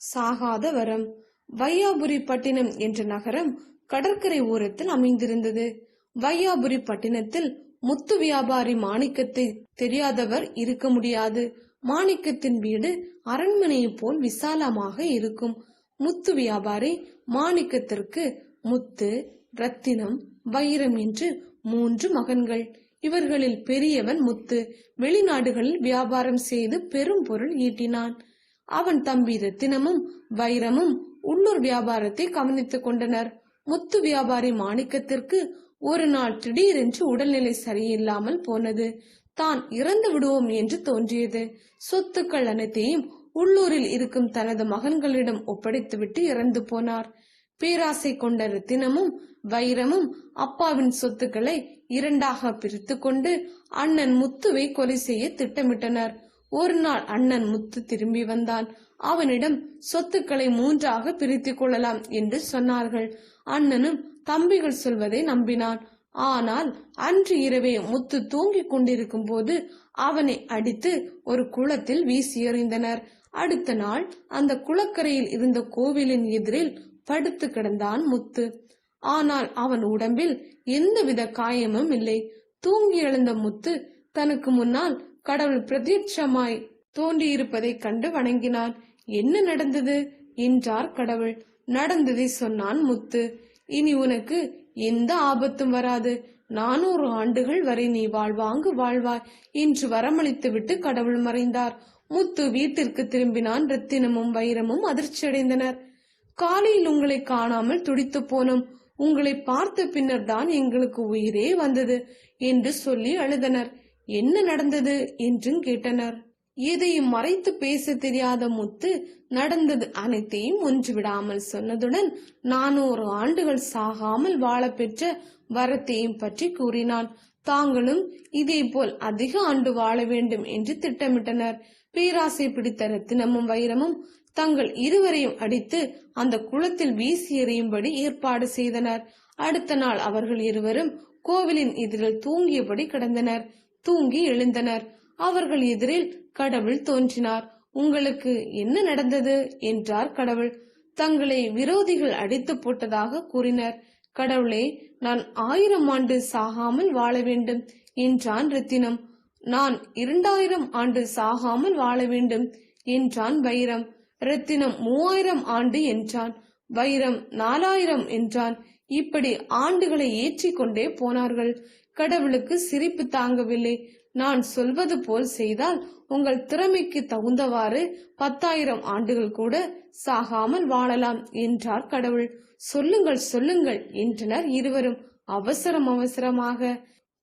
சாகாத வரம். வையாபுரி பட்டினம் என்ற நகரம் கடற்கரை ஓரத்தில் அமைந்திருந்தது. வையாபுரி பட்டினத்தில் முத்து வியாபாரி மாணிக்கத்தை தெரியாதவர் இருக்க முடியாது. மாணிக்கத்தின் வீடு அரண்மனையை போல் விசாலமாக இருக்கும். முத்து வியாபாரி மாணிக்கத்திற்கு முத்து, ரத்தினம், வைரம் என்று 3 மகன்கள். இவர்களில் பெரியவன் முத்து வெளிநாடுகளில் வியாபாரம் செய்து பெரும் பொருள் ஈட்டினான். அவன் தம்பி ரத்தினமும் வைரமும் உள்ளூர் வியாபாரத்தை கவனித்துக் கொண்டனர். முத்து வியாபாரி மாணிக்கத்திற்கு ஒரு நாள் திடீரென்று உடல்நிலை சரியில்லாமல் போனது. தான் இறந்து விடுவோம் என்று தோன்றியது. சொத்துக்கள் அனைத்தையும் உள்ளூரில் இருக்கும் தனது மகன்களிடம் ஒப்படைத்துவிட்டு இறந்து போனார். பேராசை கொண்ட ரத்தினமும் வைரமும் அப்பாவின் சொத்துக்களை 2ஆக பிரித்து கொண்டு அண்ணன் முத்துவை கொலை செய்ய திட்டமிட்டனர். ஒரு நாள் அண்ணன் முத்து திரும்பி வந்தான். அவனிடம் சொத்துக்களை 3ஆக பிரித்துக் கொள்ளலாம் என்று சொன்னார்கள். அண்ணனும் தம்பிகள் சொல்வதை நம்பினான். ஆனால் அன்று இரவே முத்து தூங்கிக் கொண்டிருக்கும் போது அவனை அடித்து ஒரு குளத்தில் வீசி எறிந்தனர். அடுத்த நாள் அந்த குளக்கரையில் இருந்த கோவிலின் எதிரில் படுத்து கிடந்தான் முத்து. ஆனால் அவன் உடம்பில் எந்தவித காயமும் இல்லை. தூங்கி எழுந்த முத்து தனக்கு முன்னால் கடவுள் பிரத்யட்சமாய் தோன்றியிருப்பதை கண்டு வணங்கினான். என்ன நடந்தது என்றார் கடவுள். நடந்ததை சொன்னான் முத்து. இனி உனக்கு எந்த ஆபத்தும் வராது. 400 ஆண்டுகள் வரை நீ வாழ்வாங்கு வாழ்வாய் என்று வரமளித்து விட்டு கடவுள் மறைந்தார். முத்து வீட்டிற்கு திரும்பினான். ரத்தினமும் வைரமும் அதிர்ச்சியடைந்தனர். காலையில் உங்களை காணாமல் துடித்து போனோம். உங்களை பார்த்த பின்னர் தான் எங்களுக்கு உயிரே வந்தது என்று சொல்லி அழுதனர். என்ன நடந்தது என்றும் கேட்டனர். எதையும் மறைத்து பேச தெரியாத முத்து நடந்தது அனைத்தையும் ஒன்று விடாமல் சொன்னதுடன் 400 ஆண்டுகள் சாகாமல் வாழ பெற்ற வரத்தையும் பற்றி கூறினான். தாங்களும் இதே போல் அதிக ஆண்டு வாழ வேண்டும் என்று திட்டமிட்டனர். பேராசை பிடித்த ரத்தினமும் வைரமும் தங்கள் இருவரையும் அடித்து அந்த குளத்தில் வீசி எறியும்படி ஏற்பாடு செய்தனர். அடுத்த நாள் அவர்கள் இருவரும் கோவிலின் எதிரில் தூங்கியபடி கிடந்தனர். தூங்கி எழுந்தனர். அவர்கள் எதிரில் கடவுள் தோன்றினார். உங்களுக்கு என்ன நடந்தது என்றார் கடவுள். தங்களை விரோதிகள் அடித்து போட்டதாக கூறினர். கடவுளே, நான் 1000 ஆண்டு சாகாமல் வாழ வேண்டும் என்றான் ரத்தினம். நான் 2000 ஆண்டு சாகாமல் வாழ வேண்டும் என்றான் வைரம். ரத்தினம் 3000 ஆண்டு என்றான். வைரம் 4000 என்றான். இப்படி ஆண்டுகளை ஏற்றிக்கொண்டே போனார்கள். கடவுளுக்கு சிரிப்பு தாங்கவில்லை. நான் சொல்வது போல் செய்தால் உங்கள் திறமைக்கு தகுந்தவாறு 10,000 ஆண்டுகள் கூட சாகாமல் வாழலாம் என்றார் கடவுள். சொல்லுங்கள் சொல்லுங்கள் என்றனர் இருவரும் அவசரமாக.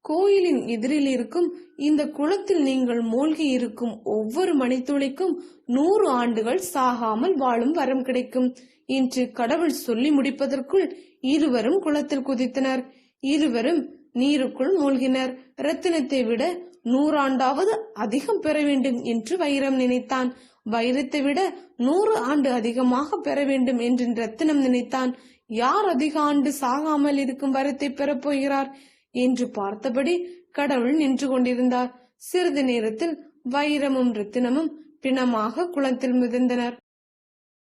கோயிலின் எதிரில் இருக்கும் இந்த குளத்தில் நீங்கள் மூழ்கி இருக்கும் ஒவ்வொரு மணித்துளிக்கும் 100 ஆண்டுகள் சாகாமல் வாழும் வரம் கிடைக்கும் என்று கடவுள் சொல்லி முடிப்பதற்குள் இருவரும் குளத்தில் குதித்தனர். இருவரும் நீருக்குள் மூழ்கினர். ரத்தினத்தை விட 100 ஆண்டாவது அதிகம் பெற வேண்டும் என்று வைரம் நினைத்தான். வைரத்தை விட 100 ஆண்டு அதிகமாக பெற வேண்டும் என்று ரத்தினம் நினைத்தான். யார் அதிக ஆண்டு சாகாமல் இருக்கும் வரத்தை பெறப் போகிறார் என்று பார்த்தபடி கடவுள் நின்று கொண்டிருந்தார். சிறிது நேரத்தில் வைரமும் ரத்தினமும் பிணமாக குளத்தில் மிதந்தனர்.